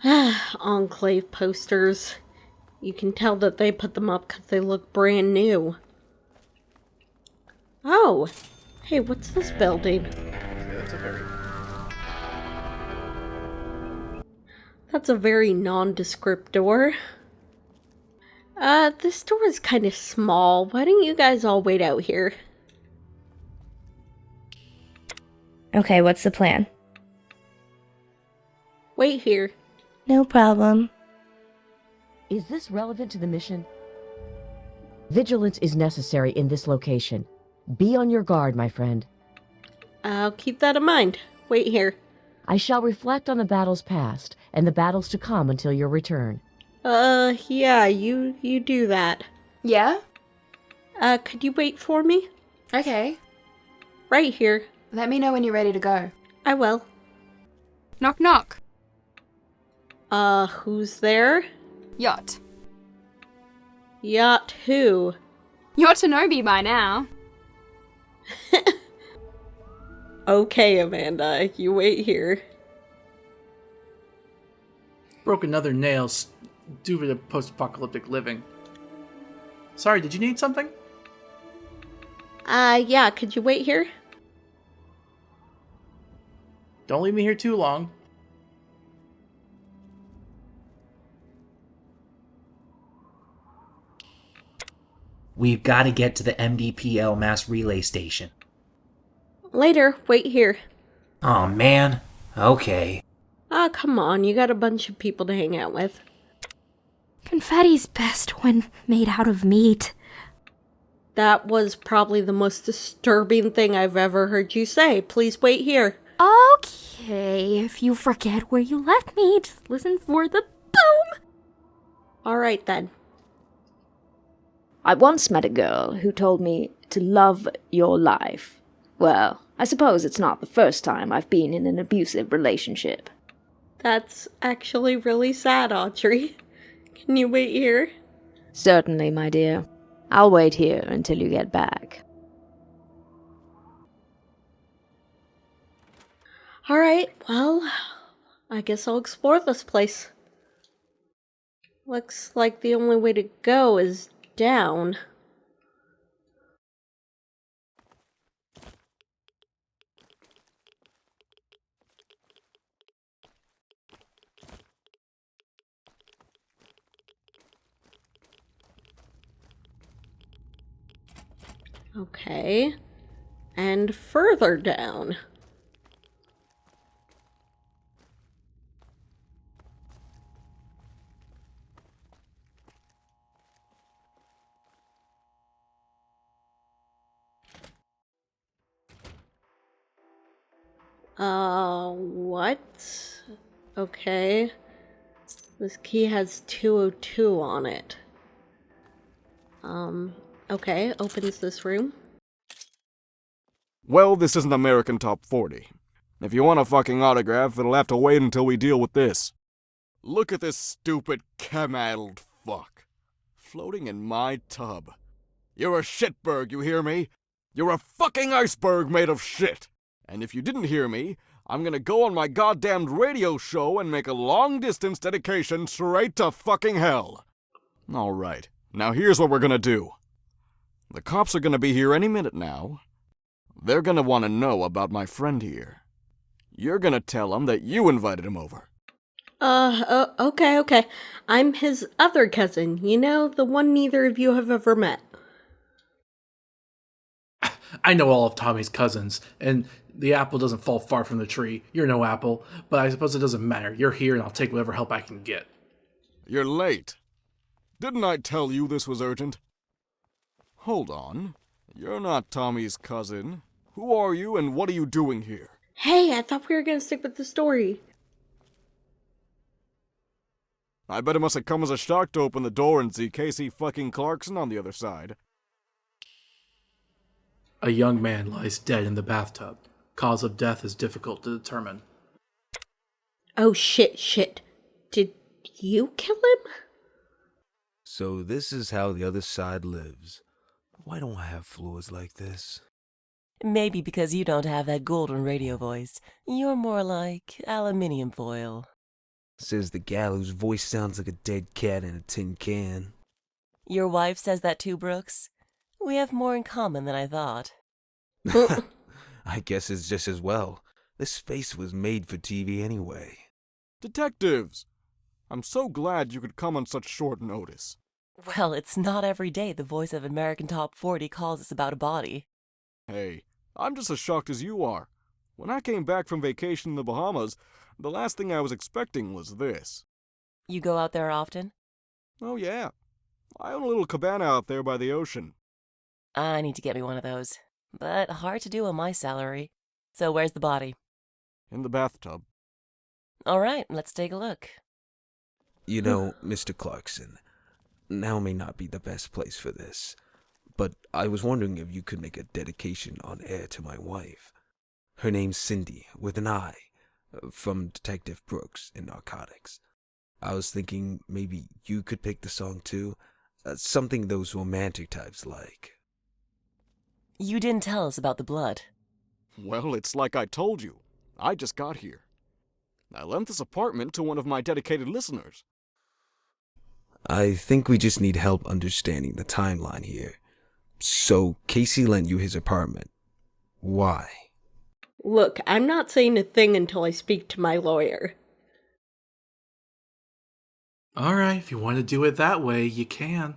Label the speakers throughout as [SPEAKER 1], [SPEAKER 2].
[SPEAKER 1] Enclave posters. You can tell that they put them up because they look brand new. Oh! Hey, what's this building? That's a very nondescript door. This door is kind of small. Why don't you guys all wait out here?
[SPEAKER 2] Okay, what's the plan?
[SPEAKER 1] Wait here.
[SPEAKER 2] No problem.
[SPEAKER 3] Is this relevant to the mission? Vigilance is necessary in this location. Be on your guard, my friend.
[SPEAKER 1] I'll keep that in mind. Wait here.
[SPEAKER 3] I shall reflect on the battles past and the battles to come until your return.
[SPEAKER 1] Yeah, you do that.
[SPEAKER 4] Yeah?
[SPEAKER 1] Could you wait for me?
[SPEAKER 4] Okay.
[SPEAKER 1] Right here.
[SPEAKER 4] Let me know when you're ready to go.
[SPEAKER 1] I will.
[SPEAKER 4] Knock knock.
[SPEAKER 1] Who's there?
[SPEAKER 4] Yacht.
[SPEAKER 1] Yacht who?
[SPEAKER 4] You're Tonobi by now.
[SPEAKER 1] Okay, Amanda, you wait here.
[SPEAKER 5] Broke another nail due to post-apocalyptic living. Sorry, did you need something?
[SPEAKER 1] Yeah, could you wait here?
[SPEAKER 5] Don't leave me here too long.
[SPEAKER 6] We've got to get to the MDPL mass relay station.
[SPEAKER 1] Later, wait here.
[SPEAKER 6] Aw, man. Okay.
[SPEAKER 1] Come on, you got a bunch of people to hang out with.
[SPEAKER 2] Confetti's best when made out of meat.
[SPEAKER 1] That was probably the most disturbing thing I've ever heard you say. Please wait here.
[SPEAKER 2] Okay, if you forget where you left me, just listen for the boom.
[SPEAKER 1] Alright then.
[SPEAKER 7] I once met a girl who told me to love your life. Well, I suppose it's not the first time I've been in an abusive relationship.
[SPEAKER 1] That's actually really sad, Audrey. Can you wait here?
[SPEAKER 7] Certainly, my dear. I'll wait here until you get back.
[SPEAKER 1] Alright, well, I guess I'll explore this place. Looks like the only way to go is down. Okay. And further down. What? Okay. This key has 202 on it. Okay, opens this room.
[SPEAKER 8] Well, this isn't American Top 40. If you want a fucking autograph, it'll have to wait until we deal with this. Look at this stupid, chem-addled fuck. Floating in my tub. You're a shitberg, you hear me? You're a fucking iceberg made of shit! And if you didn't hear me, I'm gonna go on my goddamned radio show and make a long-distance dedication straight to fucking hell. Alright, now here's what we're gonna do. The cops are gonna be here any minute now. They're gonna want to know about my friend here. You're gonna tell them that you invited him over.
[SPEAKER 1] Okay. I'm his other cousin, you know, the one neither of you have ever met.
[SPEAKER 5] I know all of Tommy's cousins, and the apple doesn't fall far from the tree. You're no apple, but I suppose it doesn't matter. You're here, and I'll take whatever help I can get.
[SPEAKER 8] You're late. Didn't I tell you this was urgent? Hold on. You're not Tommy's cousin. Who are you, and what are you doing here?
[SPEAKER 1] Hey, I thought we were gonna stick with the story.
[SPEAKER 8] I bet it must have come as a shock to open the door and see Casey fucking Clarkson on the other side.
[SPEAKER 5] A young man lies dead in the bathtub. Cause of death is difficult to determine.
[SPEAKER 1] Oh shit. Did you kill him?
[SPEAKER 9] So this is how the other side lives. Why don't I have floors like this?
[SPEAKER 10] Maybe because you don't have that golden radio voice. You're more like aluminium foil.
[SPEAKER 9] Says the gal whose voice sounds like a dead cat in a tin can.
[SPEAKER 10] Your wife says that too, Brooks? We have more in common than I thought.
[SPEAKER 9] I guess it's just as well. This face was made for TV anyway.
[SPEAKER 8] Detectives! I'm so glad you could come on such short notice.
[SPEAKER 10] Well, it's not every day the voice of American Top 40 calls us about a body.
[SPEAKER 8] Hey, I'm just as shocked as you are. When I came back from vacation in the Bahamas, the last thing I was expecting was this.
[SPEAKER 10] You go out there often?
[SPEAKER 8] Oh yeah. I own a little cabana out there by the ocean.
[SPEAKER 10] I need to get me one of those. But hard to do on my salary. So where's the body?
[SPEAKER 8] In the bathtub.
[SPEAKER 10] Alright, let's take a look.
[SPEAKER 9] You know, Mr. Clarkson, now may not be the best place for this, but I was wondering if you could make a dedication on air to my wife. Her name's Cindy, with an I, from Detective Brooks in Narcotics. I was thinking maybe you could pick the song too, something those romantic types like.
[SPEAKER 10] You didn't tell us about the blood.
[SPEAKER 8] Well, it's like I told you. I just got here. I lent this apartment to one of my dedicated listeners.
[SPEAKER 9] I think we just need help understanding the timeline here. So, Casey lent you his apartment. Why?
[SPEAKER 1] Look, I'm not saying a thing until I speak to my lawyer.
[SPEAKER 5] Alright, if you want to do it that way, you can.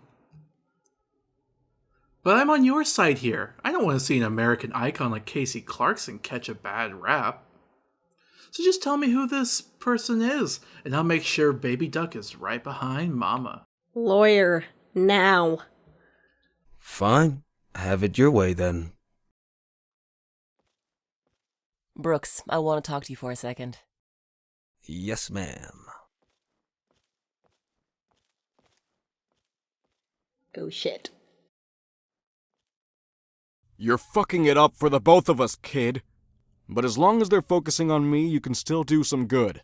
[SPEAKER 5] But I'm on your side here. I don't want to see an American icon like Casey Clarkson catch a bad rap. So just tell me who this person is, and I'll make sure Baby Duck is right behind Mama.
[SPEAKER 1] Lawyer, now.
[SPEAKER 9] Fine. Have it your way then.
[SPEAKER 10] Brooks, I want to talk to you for a second.
[SPEAKER 9] Yes, ma'am.
[SPEAKER 1] Oh shit.
[SPEAKER 8] You're fucking it up for the both of us, kid. But as long as they're focusing on me, you can still do some good.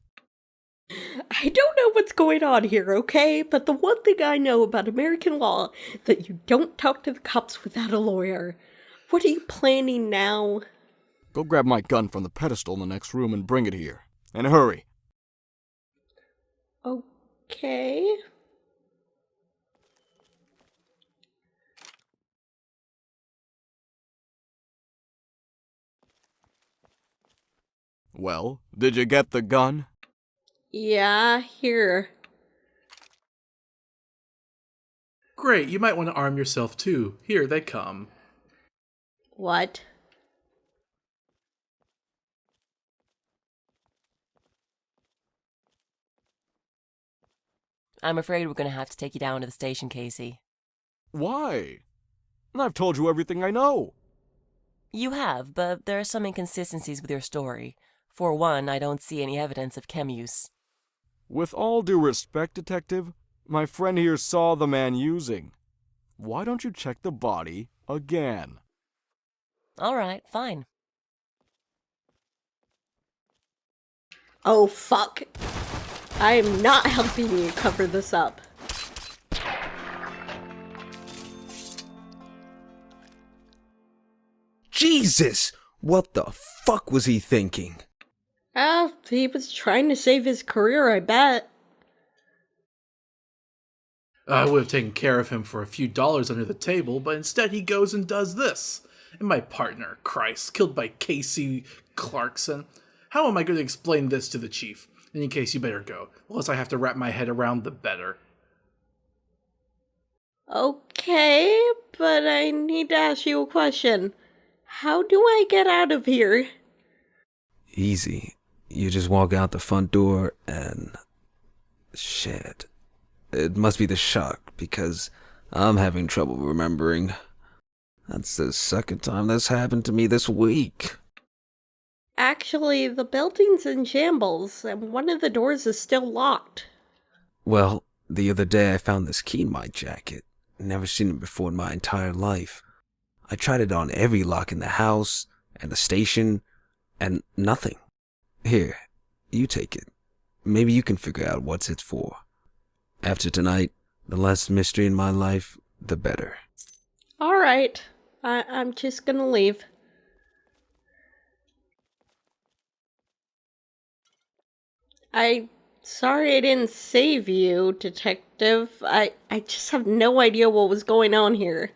[SPEAKER 1] I don't know what's going on here, okay? But the one thing I know about American law, that you don't talk to the cops without a lawyer. What are you planning now?
[SPEAKER 8] Go grab my gun from the pedestal in the next room and bring it here. And hurry.
[SPEAKER 1] Okay.
[SPEAKER 8] Well, did you get the gun?
[SPEAKER 1] Yeah, here.
[SPEAKER 5] Great, you might want to arm yourself too. Here they come.
[SPEAKER 1] What?
[SPEAKER 10] I'm afraid we're gonna have to take you down to the station, Casey.
[SPEAKER 8] Why? I've told you everything I know.
[SPEAKER 10] You have, but there are some inconsistencies with your story. For one, I don't see any evidence of chem use.
[SPEAKER 8] With all due respect, Detective, my friend here saw the man using. Why don't you check the body again?
[SPEAKER 10] Alright, fine.
[SPEAKER 1] Oh, fuck. I am not helping you cover this up.
[SPEAKER 9] Jesus! What the fuck was he thinking?
[SPEAKER 1] He was trying to save his career, I bet.
[SPEAKER 5] I would have taken care of him for a few dollars under the table, but instead he goes and does this. And my partner, Christ, killed by Casey Clarkson. How am I going to explain this to the chief? In any case, you better go. The less I have to wrap my head around, the better.
[SPEAKER 1] Okay, but I need to ask you a question. How do I get out of here?
[SPEAKER 9] Easy. You just walk out the front door and... Shit. It must be the shock, because I'm having trouble remembering. That's the second time that's happened to me this week.
[SPEAKER 1] Actually, the building's in shambles, and one of the doors is still locked.
[SPEAKER 9] Well, the other day I found this key in my jacket. Never seen it before in my entire life. I tried it on every lock in the house, and the station, and nothing. Here, you take it. Maybe you can figure out what's it for. After tonight, the less mystery in my life, the better.
[SPEAKER 1] Alright, I'm just gonna leave. I Sorry I didn't save you, detective. I just have no idea what was going on here.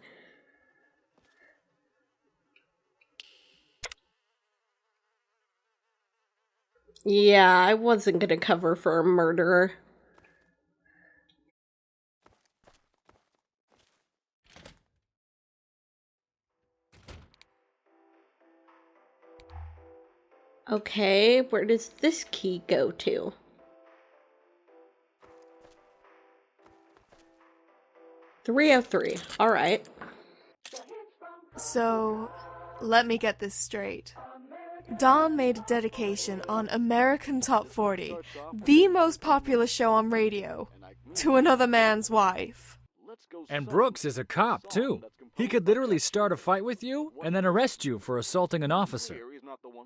[SPEAKER 1] Yeah, I wasn't gonna cover for a murderer. Okay, where does this key go to? .303. Alright.
[SPEAKER 11] So, let me get this straight. Don made a dedication on American Top 40, the most popular show on radio, to another man's wife.
[SPEAKER 12] And Brooks is a cop, too. He could literally start a fight with you and then arrest you for assaulting an officer.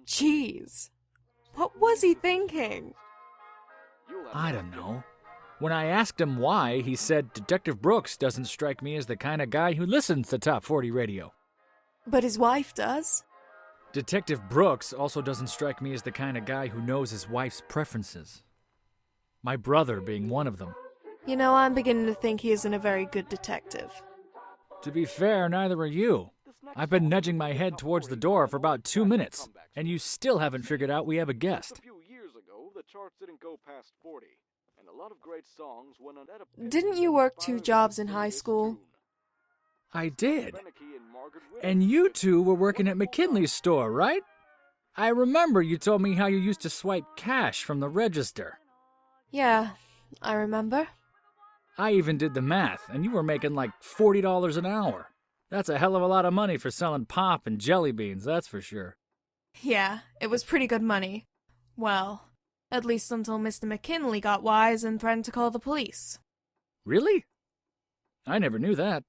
[SPEAKER 11] Jeez. What was he thinking?
[SPEAKER 12] I don't know. When I asked him why, he said Detective Brooks doesn't strike me as the kind of guy who listens to Top 40 radio.
[SPEAKER 11] But his wife does.
[SPEAKER 12] Detective Brooks also doesn't strike me as the kind of guy who knows his wife's preferences. My brother being one of them.
[SPEAKER 11] You know, I'm beginning to think he isn't a very good detective.
[SPEAKER 12] To be fair, neither are you. I've been nudging my head towards the door for about 2 minutes, and you still haven't figured out we have a guest.
[SPEAKER 11] Didn't you work 2 jobs in high school?
[SPEAKER 12] I did. And you two were working at McKinley's store, right? I remember you told me how you used to swipe cash from the register.
[SPEAKER 11] Yeah, I remember.
[SPEAKER 12] I even did the math, and you were making like $40 an hour. That's a hell of a lot of money for selling pop and jelly beans, that's for sure.
[SPEAKER 11] Yeah, it was pretty good money. Well, at least until Mr. McKinley got wise and threatened to call the police.
[SPEAKER 12] Really? I never knew that.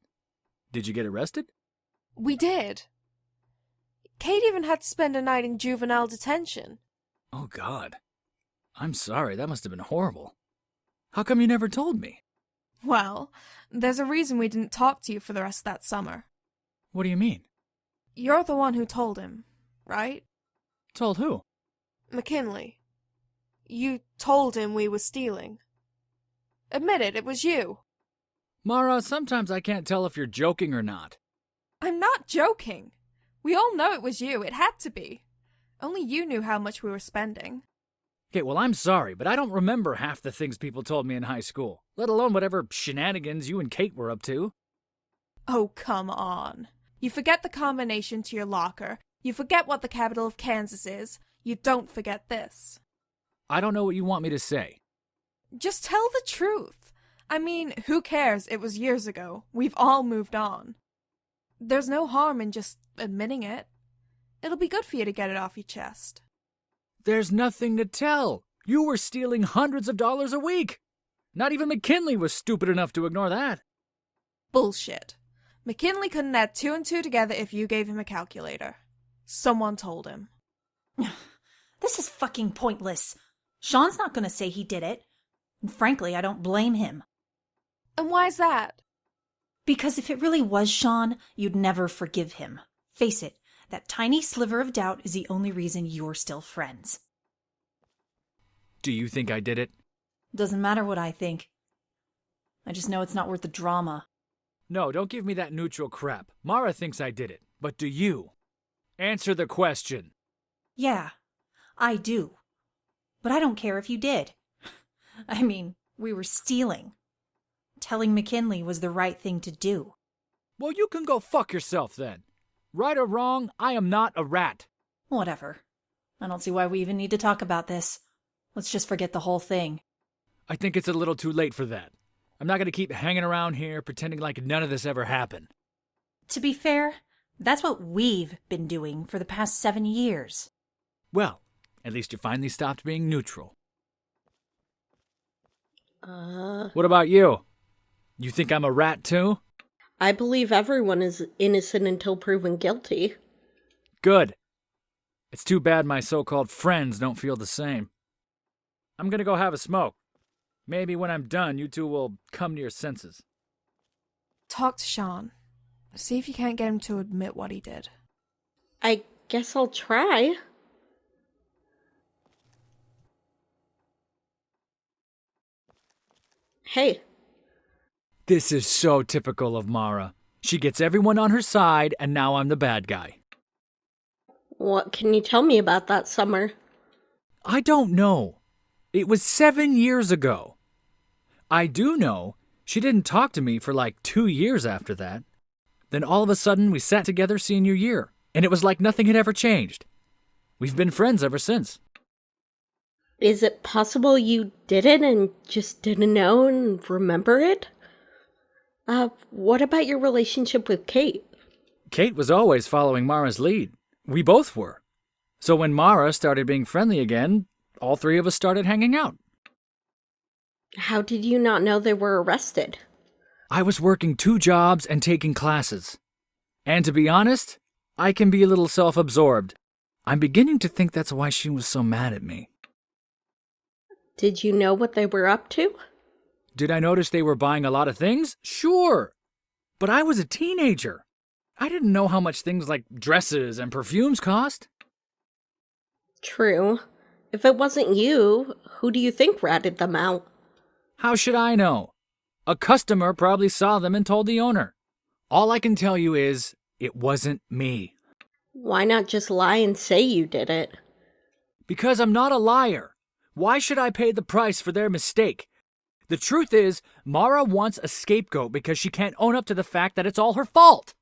[SPEAKER 12] Did you get arrested?
[SPEAKER 11] We did. Kate even had to spend a night in juvenile detention.
[SPEAKER 12] Oh, God. I'm sorry, that must have been horrible. How come you never told me?
[SPEAKER 11] Well, there's a reason we didn't talk to you for the rest of that summer.
[SPEAKER 12] What do you mean?
[SPEAKER 11] You're the one who told him, right?
[SPEAKER 12] Told who?
[SPEAKER 11] McKinley. You told him we were stealing. Admit it, it was you.
[SPEAKER 12] Mara, sometimes I can't tell if you're joking or not.
[SPEAKER 11] I'm not joking. We all know it was you. It had to be. Only you knew how much we were spending.
[SPEAKER 12] Okay, well, I'm sorry, but I don't remember half the things people told me in high school, let alone whatever shenanigans you and Kate were up to.
[SPEAKER 11] Oh, come on. You forget the combination to your locker. You forget what the capital of Kansas is. You don't forget this.
[SPEAKER 12] I don't know what you want me to say.
[SPEAKER 11] Just tell the truth. I mean, who cares? It was years ago. We've all moved on. There's no harm in just admitting it. It'll be good for you to get it off your chest.
[SPEAKER 12] There's nothing to tell. You were stealing hundreds of dollars a week. Not even McKinley was stupid enough to ignore that.
[SPEAKER 11] Bullshit. McKinley couldn't add 2 and 2 together if you gave him a calculator. Someone told him.
[SPEAKER 13] This is fucking pointless. Sean's not gonna say he did it. And frankly, I don't blame him.
[SPEAKER 11] And why's that?
[SPEAKER 13] Because if it really was Sean, you'd never forgive him. Face it, that tiny sliver of doubt is the only reason you're still friends.
[SPEAKER 12] Do you think I did it?
[SPEAKER 13] Doesn't matter what I think. I just know it's not worth the drama.
[SPEAKER 12] No, don't give me that neutral crap. Mara thinks I did it, but do you? Answer the question.
[SPEAKER 13] Yeah, I do. But I don't care if you did. I mean, we were stealing. Telling McKinley was the right thing to do.
[SPEAKER 12] Well, you can go fuck yourself then. Right or wrong, I am not a rat.
[SPEAKER 13] Whatever. I don't see why we even need to talk about this. Let's just forget the whole thing.
[SPEAKER 12] I think it's a little too late for that. I'm not going to keep hanging around here pretending like none of this ever happened.
[SPEAKER 13] To be fair, that's what we've been doing for the past 7 years.
[SPEAKER 12] Well, at least you finally stopped being neutral. What about you? You think I'm a rat too?
[SPEAKER 1] I believe everyone is innocent until proven guilty.
[SPEAKER 12] Good. It's too bad my so-called friends don't feel the same. I'm gonna go have a smoke. Maybe when I'm done, you two will come to your senses.
[SPEAKER 11] Talk to Sean. See if you can't get him to admit what he did.
[SPEAKER 1] I guess I'll try. Hey.
[SPEAKER 12] This is so typical of Mara. She gets everyone on her side, and now I'm the bad guy.
[SPEAKER 1] What can you tell me about that summer?
[SPEAKER 12] I don't know. It was 7 years ago. I do know she didn't talk to me for like 2 years after that. Then all of a sudden we sat together senior year, and it was like nothing had ever changed. We've been friends ever since.
[SPEAKER 1] Is it possible you did it and just didn't know and remember it? What about your relationship with Kate?
[SPEAKER 12] Kate was always following Mara's lead. We both were. So when Mara started being friendly again, all three of us started hanging out.
[SPEAKER 1] How did you not know they were arrested?
[SPEAKER 12] I was working 2 jobs and taking classes. And to be honest, I can be a little self-absorbed. I'm beginning to think that's why she was so mad at me.
[SPEAKER 1] Did you know what they were up to?
[SPEAKER 12] Did I notice they were buying a lot of things? Sure. But I was a teenager. I didn't know how much things like dresses and perfumes cost.
[SPEAKER 1] True. If it wasn't you, who do you think ratted them out?
[SPEAKER 12] How should I know? A customer probably saw them and told the owner. All I can tell you is, it wasn't me.
[SPEAKER 1] Why not just lie and say you did it?
[SPEAKER 12] Because I'm not a liar. Why should I pay the price for their mistake? The truth is, Mara wants a scapegoat because she can't own up to the fact that it's all her fault.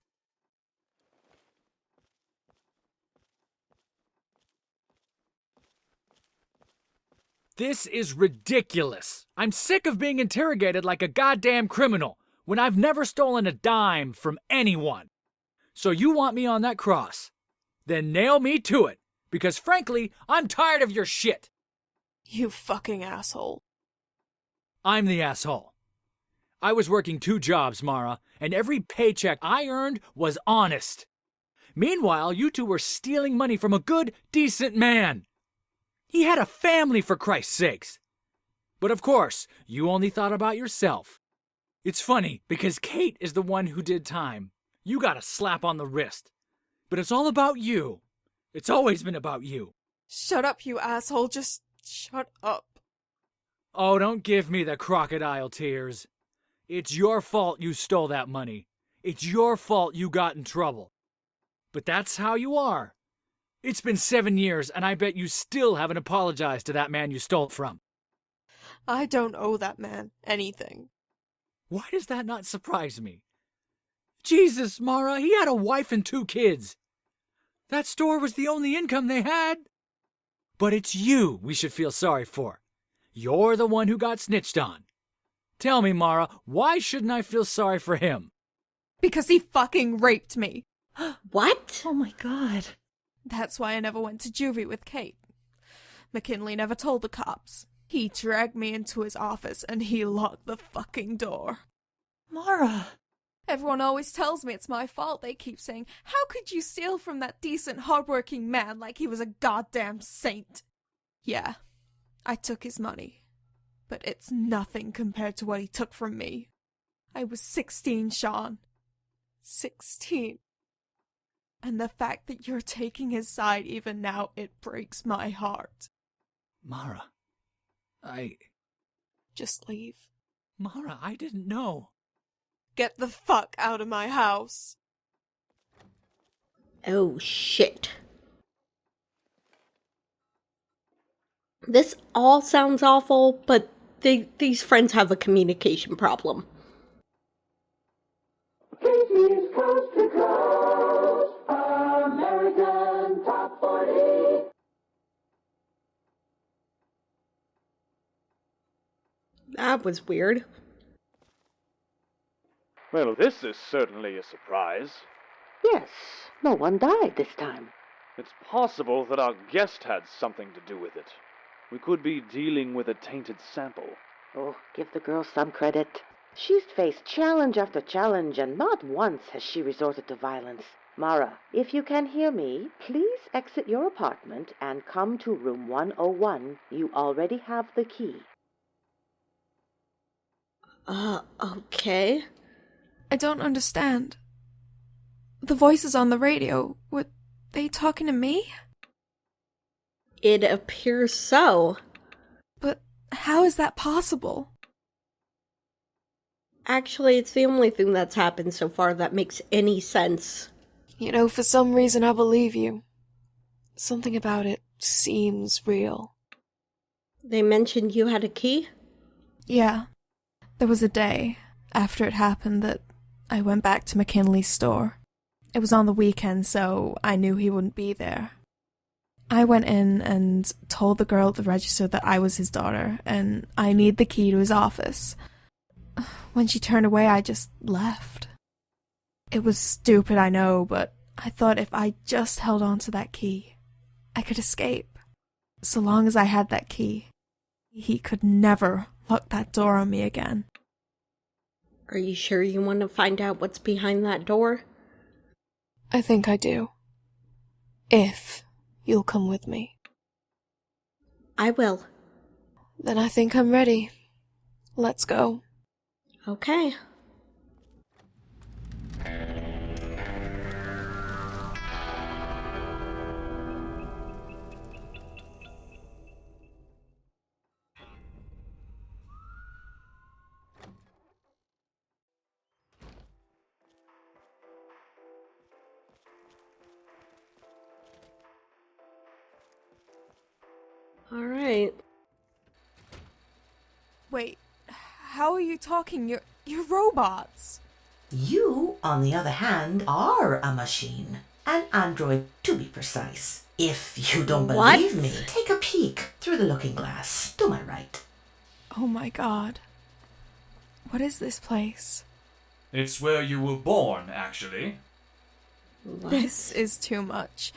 [SPEAKER 12] This is ridiculous. I'm sick of being interrogated like a goddamn criminal when I've never stolen a dime from anyone. So you want me on that cross? Then nail me to it, because frankly, I'm tired of your shit.
[SPEAKER 11] You fucking asshole.
[SPEAKER 12] I'm the asshole. I was working 2 jobs, Mara, and every paycheck I earned was honest. Meanwhile, you two were stealing money from a good, decent man. He had a family, for Christ's sakes. But of course, you only thought about yourself. It's funny, because Kate is the one who did time. You got a slap on the wrist. But it's all about you. It's always been about you.
[SPEAKER 11] Shut up, you asshole. Just shut up.
[SPEAKER 12] Oh, don't give me the crocodile tears. It's your fault you stole that money. It's your fault you got in trouble. But that's how you are. It's been 7 years, and I bet you still haven't apologized to that man you stole it from.
[SPEAKER 11] I don't owe that man anything.
[SPEAKER 12] Why does that not surprise me? Jesus, Mara, he had a wife and 2 kids. That store was the only income they had. But it's you we should feel sorry for. You're the one who got snitched on. Tell me, Mara, why shouldn't I feel sorry for him?
[SPEAKER 11] Because he fucking raped me.
[SPEAKER 1] What?
[SPEAKER 13] Oh my god.
[SPEAKER 11] That's why I never went to juvie with Kate. McKinley never told the cops. He dragged me into his office and he locked the fucking door.
[SPEAKER 13] Mara.
[SPEAKER 11] Everyone always tells me it's my fault. They keep saying, how could you steal from that decent, hardworking man like he was a goddamn saint? Yeah, I took his money. But it's nothing compared to what he took from me. I was 16, Sean. 16. And the fact that you're taking his side even now, it breaks my heart.
[SPEAKER 12] Mara,
[SPEAKER 11] Just leave.
[SPEAKER 12] Mara, I didn't know.
[SPEAKER 11] Get the fuck out of my house.
[SPEAKER 1] Oh, shit. This all sounds awful, but these friends have a communication problem.
[SPEAKER 14] Casey's Coast to Coast, American Top 40.
[SPEAKER 1] That was weird.
[SPEAKER 15] Well, this is certainly a surprise.
[SPEAKER 16] Yes, no one died this time.
[SPEAKER 15] It's possible that our guest had something to do with it. We could be dealing with a tainted sample.
[SPEAKER 16] Oh, give the girl some credit. She's faced challenge after challenge, and not once has she resorted to violence. Mara, if you can hear me, please exit your apartment and come to room 101. You already have the key.
[SPEAKER 1] Okay.
[SPEAKER 11] I don't understand. The voices on the radio, were they talking to me?
[SPEAKER 1] It appears so.
[SPEAKER 11] But how is that possible?
[SPEAKER 1] Actually, it's the only thing that's happened so far that makes any sense.
[SPEAKER 17] You know, for some reason I believe you. Something about it seems real.
[SPEAKER 1] They mentioned you had a key?
[SPEAKER 11] Yeah. There was a day after it happened that I went back to McKinley's store. It was on the weekend, so I knew he wouldn't be there. I went in and told the girl at the register that I was his daughter, and I need the key to his office. When she turned away, I just left. It was stupid, I know, but I thought if I just held on to that key, I could escape. So long as I had that key, he could never lock that door on me again.
[SPEAKER 1] Are you sure you want to find out what's behind that door?
[SPEAKER 17] I think I do. If you'll come with me.
[SPEAKER 1] I will.
[SPEAKER 17] Then I think I'm ready. Let's go.
[SPEAKER 1] Okay. All right.
[SPEAKER 11] Wait, how are you talking? You're robots.
[SPEAKER 18] You, on the other hand, are a machine. An android, to be precise. If you don't believe me, take a peek through the looking glass to my right.
[SPEAKER 11] Oh my god. What is this place?
[SPEAKER 19] It's where you were born, actually.
[SPEAKER 11] This is too much.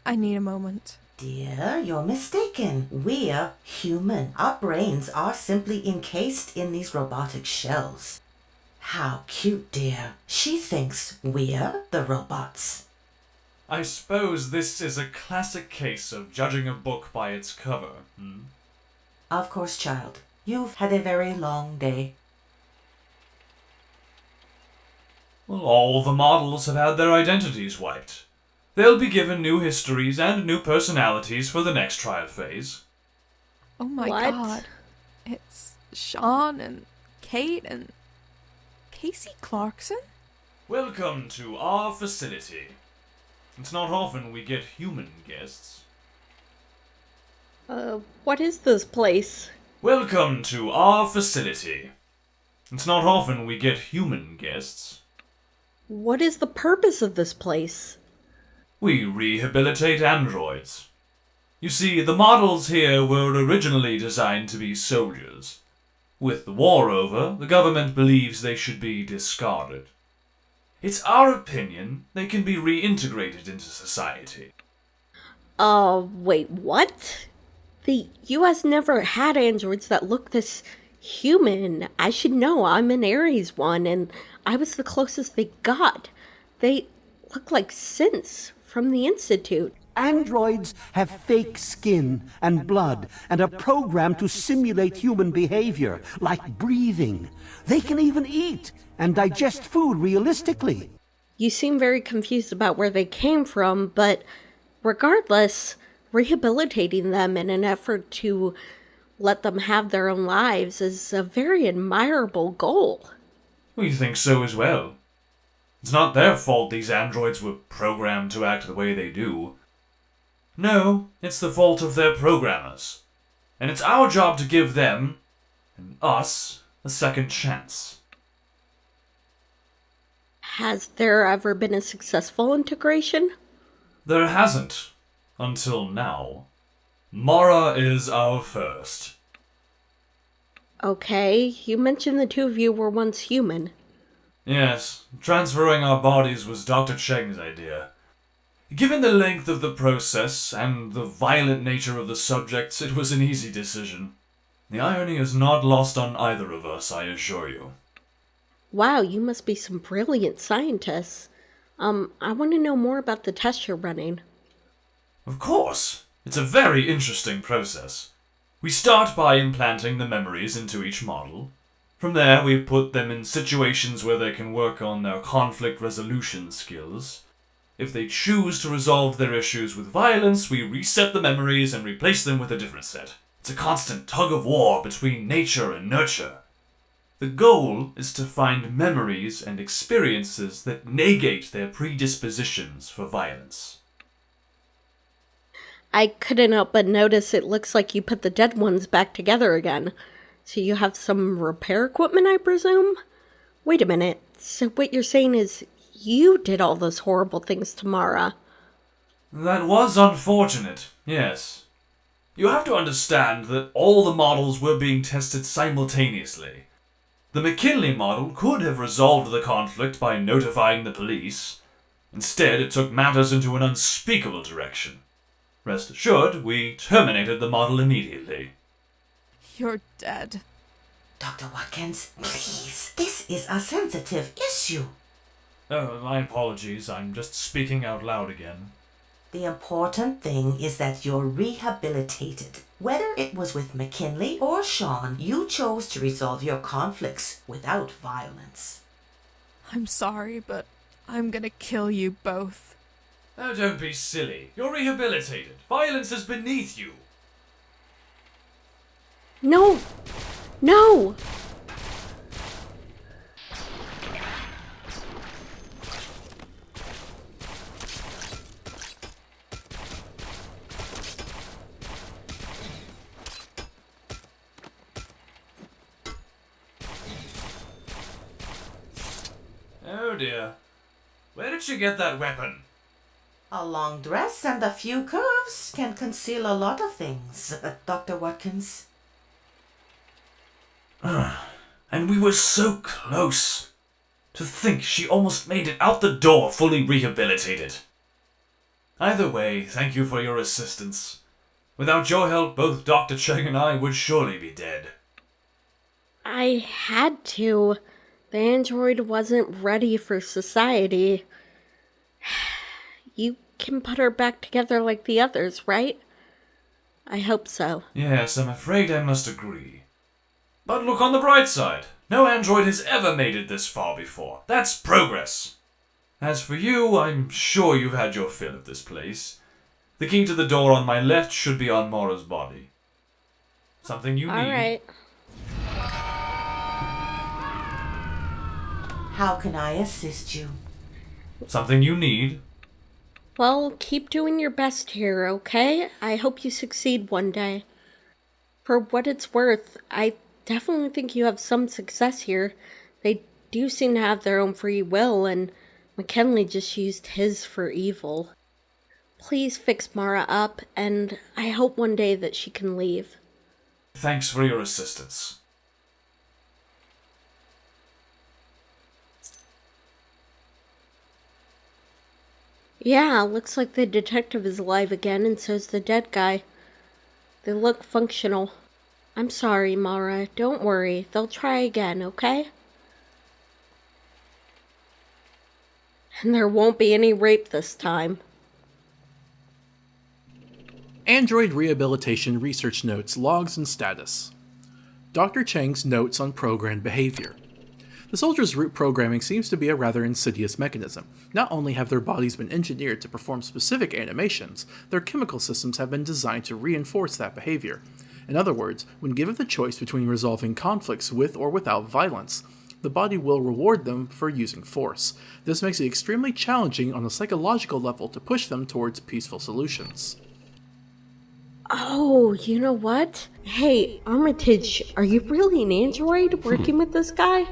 [SPEAKER 11] I need a moment.
[SPEAKER 18] Dear, you're mistaken. We're human. Our brains are simply encased in these robotic shells. How cute, dear. She thinks we're the robots.
[SPEAKER 19] I suppose this is a classic case of judging a book by its cover, hmm?
[SPEAKER 18] Of course, child. You've had a very long day.
[SPEAKER 19] Well, all the models have had their identities wiped. They'll be given new histories and new personalities for the next trial phase.
[SPEAKER 11] Oh my god. It's Sean and Kate and Casey Clarkson?
[SPEAKER 19] Welcome to our facility. It's not often we get human guests.
[SPEAKER 1] What is this place?
[SPEAKER 19] Welcome to our facility. It's not often we get human guests.
[SPEAKER 1] What is the purpose of this place?
[SPEAKER 19] We rehabilitate androids. You see, the models here were originally designed to be soldiers. With the war over, the government believes they should be discarded. It's our opinion they can be reintegrated into society.
[SPEAKER 1] Wait, what? The US never had androids that look this human. I should know, I'm an Ares one, and I was the closest they got. They look like synths from the Institute.
[SPEAKER 20] Androids have fake skin and blood and are programmed to simulate human behavior, like breathing. They can even eat and digest food realistically.
[SPEAKER 1] You seem very confused about where they came from, but regardless, rehabilitating them in an effort to let them have their own lives is a very admirable goal.
[SPEAKER 19] We think so as well. It's not their fault these androids were programmed to act the way they do. No, it's the fault of their programmers. And it's our job to give them, and us, a second chance.
[SPEAKER 1] Has there ever been a successful integration?
[SPEAKER 19] There hasn't, until now. Mara is our first.
[SPEAKER 1] Okay, you mentioned the two of you were once human.
[SPEAKER 19] Yes, transferring our bodies was Dr. Cheng's idea. Given the length of the process and the violent nature of the subjects, it was an easy decision. The irony is not lost on either of us, I assure you.
[SPEAKER 1] Wow, you must be some brilliant scientists. I want to know more about the test you're running.
[SPEAKER 19] Of course! It's a very interesting process. We start by implanting the memories into each model. From there, we put them in situations where they can work on their conflict resolution skills. If they choose to resolve their issues with violence, we reset the memories and replace them with a different set. It's a constant tug of war between nature and nurture. The goal is to find memories and experiences that negate their predispositions for violence.
[SPEAKER 1] I couldn't help but notice it looks like you put the dead ones back together again. So you have some repair equipment, I presume? Wait a minute. So what you're saying is you did all those horrible things to Mara?
[SPEAKER 19] That was unfortunate, yes. You have to understand that all the models were being tested simultaneously. The McKinley model could have resolved the conflict by notifying the police. Instead, it took matters into an unspeakable direction. Rest assured, we terminated the model immediately.
[SPEAKER 11] You're dead.
[SPEAKER 18] Dr. Watkins, please. This is a sensitive issue.
[SPEAKER 19] Oh, my apologies. I'm just speaking out loud again.
[SPEAKER 18] The important thing is that you're rehabilitated. Whether it was with McKinley or Sean, you chose to resolve your conflicts without violence.
[SPEAKER 11] I'm sorry, but I'm gonna kill you both.
[SPEAKER 19] Oh, don't be silly. You're rehabilitated. Violence is beneath you.
[SPEAKER 1] No! No!
[SPEAKER 19] Oh dear. Where did she get that weapon?
[SPEAKER 18] A long dress and a few curves can conceal a lot of things, Dr. Watkins.
[SPEAKER 19] And we were so close. To think she almost made it out the door fully rehabilitated. Either way, thank you for your assistance. Without your help, both Dr. Cheng and I would surely be dead.
[SPEAKER 1] I had to. The android wasn't ready for society. You can put her back together like the others, right? I hope so.
[SPEAKER 19] Yes, I'm afraid I must agree. But look on the bright side. No android has ever made it this far before. That's progress. As for you, I'm sure you've had your fill of this place. The key to the door on my left should be on Mora's body. Something you need.
[SPEAKER 1] All right.
[SPEAKER 18] How can I assist you?
[SPEAKER 19] Something you need.
[SPEAKER 1] Well, keep doing your best here, okay? I hope you succeed one day. For what it's worth, I definitely think you have some success here. They do seem to have their own free will, and McKinley just used his for evil. Please fix Mara up, and I hope one day that she can leave.
[SPEAKER 19] Thanks for your assistance.
[SPEAKER 1] Yeah, looks like the detective is alive again, and so's the dead guy. They look functional. I'm sorry, Mara. Don't worry. They'll try again, okay? And there won't be any rape this time.
[SPEAKER 5] Android Rehabilitation Research Notes, Logs, and Status. Dr. Cheng's Notes on Programmed Behavior. The soldiers' root programming seems to be a rather insidious mechanism. Not only have their bodies been engineered to perform specific animations, their chemical systems have been designed to reinforce that behavior. In other words, when given the choice between resolving conflicts with or without violence, the body will reward them for using force. This makes it extremely challenging on a psychological level to push them towards peaceful solutions.
[SPEAKER 1] Oh, you know what? Hey, Armitage, are you really an android working with this guy?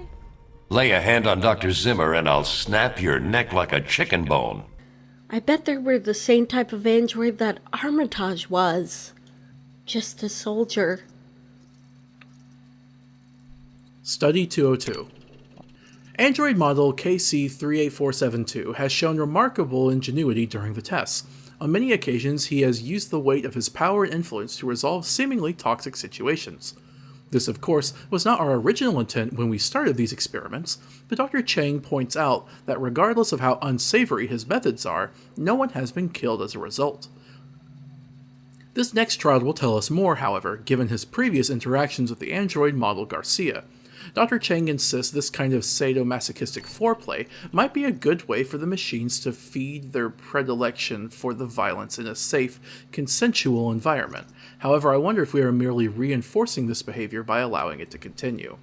[SPEAKER 21] Lay a hand on Dr. Zimmer and I'll snap your neck like a chicken bone.
[SPEAKER 1] I bet they were the same type of android that Armitage was. Just a soldier.
[SPEAKER 5] Study 202. Android model KC38472 has shown remarkable ingenuity during the tests. On many occasions, he has used the weight of his power and influence to resolve seemingly toxic situations. This, of course, was not our original intent when we started these experiments, but Dr. Cheng points out that regardless of how unsavory his methods are, no one has been killed as a result. This next trial will tell us more, however, given his previous interactions with the android model Garcia. Dr. Cheng insists this kind of sadomasochistic foreplay might be a good way for the machines to feed their predilection for the violence in a safe, consensual environment. However, I wonder if we are merely reinforcing this behavior by allowing it to continue.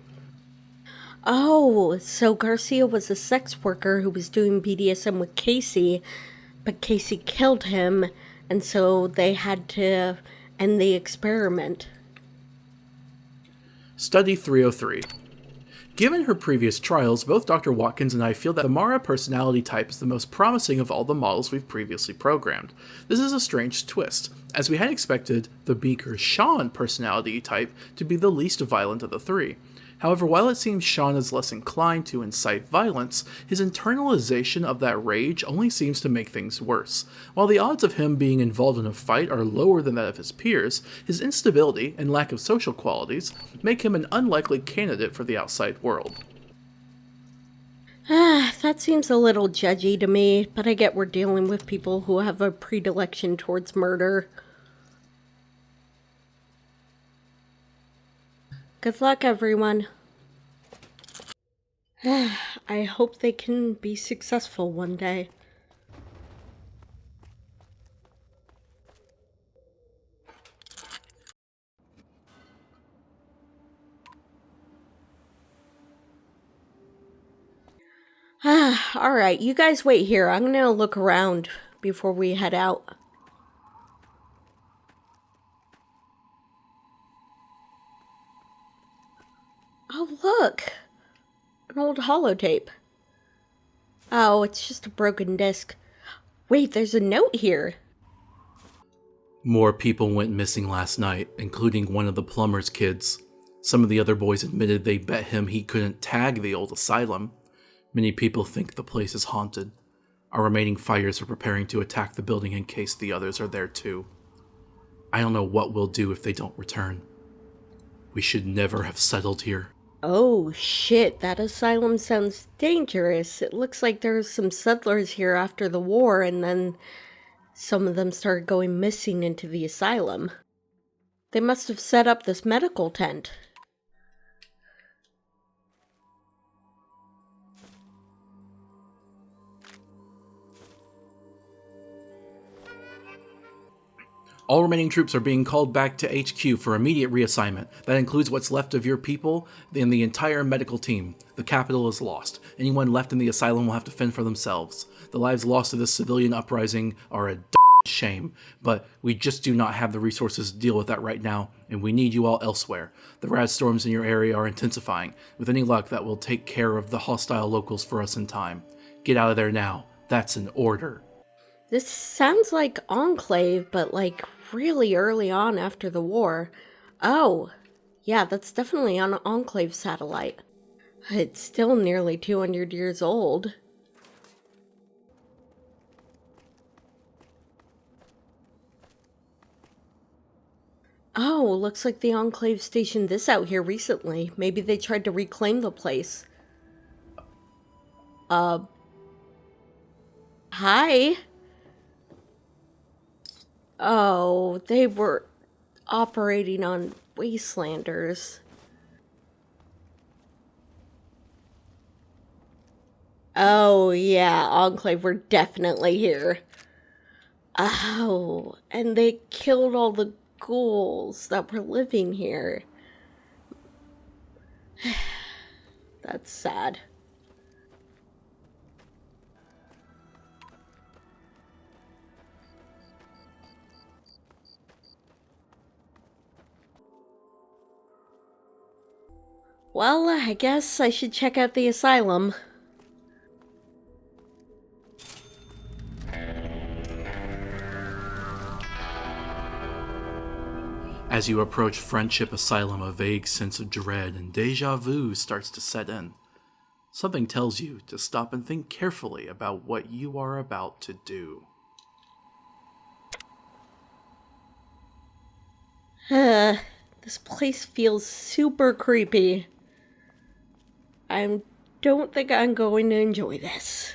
[SPEAKER 1] Oh, so Garcia was a sex worker who was doing BDSM with Casey, but Casey killed him, and so they had to end the experiment.
[SPEAKER 5] Study 303. Given her previous trials, both Dr. Watkins and I feel that the Mara personality type is the most promising of all the models we've previously programmed. This is a strange twist, as we had expected the Beaker Sean personality type to be the least violent of the three. However, while it seems Sean is less inclined to incite violence, his internalization of that rage only seems to make things worse. While the odds of him being involved in a fight are lower than that of his peers, his instability and lack of social qualities make him an unlikely candidate for the outside world.
[SPEAKER 1] That seems a little judgy to me, but I get we're dealing with people who have a predilection towards murder. Good luck, everyone. I hope they can be successful one day. Alright, you guys wait here. I'm gonna look around before we head out. Oh, look! An old holotape. Oh, it's just a broken disc. Wait, there's a note here.
[SPEAKER 5] More people went missing last night, including one of the plumber's kids. Some of the other boys admitted they bet him he couldn't tag the old asylum. Many people think the place is haunted. Our remaining fighters are preparing to attack the building in case the others are there too. I don't know what we'll do if they don't return. We should never have settled here.
[SPEAKER 1] Oh shit, that asylum sounds dangerous. It looks like there's some settlers here after the war, and then some of them started going missing into the asylum. They must have set up this medical tent.
[SPEAKER 5] All remaining troops are being called back to HQ for immediate reassignment. That includes what's left of your people and the entire medical team. The capital is lost. Anyone left in the asylum will have to fend for themselves. The lives lost to this civilian uprising are a shame, but we just do not have the resources to deal with that right now, and we need you all elsewhere. The rad storms in your area are intensifying. With any luck, that will take care of the hostile locals for us in time. Get out of there now. That's an order.
[SPEAKER 1] This sounds like Enclave, but like really early on after the war. Oh, yeah, that's definitely on an Enclave satellite. It's still nearly 200 years old. Oh, looks like the Enclave stationed this out here recently. Maybe they tried to reclaim the place. Hi? Oh, they were operating on Wastelanders. Oh, yeah, Enclave were definitely here. Oh, and they killed all the ghouls that were living here. That's sad. Well, I guess I should check out the asylum.
[SPEAKER 5] As you approach Friendship Asylum, a vague sense of dread and deja vu starts to set in. Something tells you to stop and think carefully about what you are about to do.
[SPEAKER 1] This place feels super creepy. I don't think I'm going to enjoy this.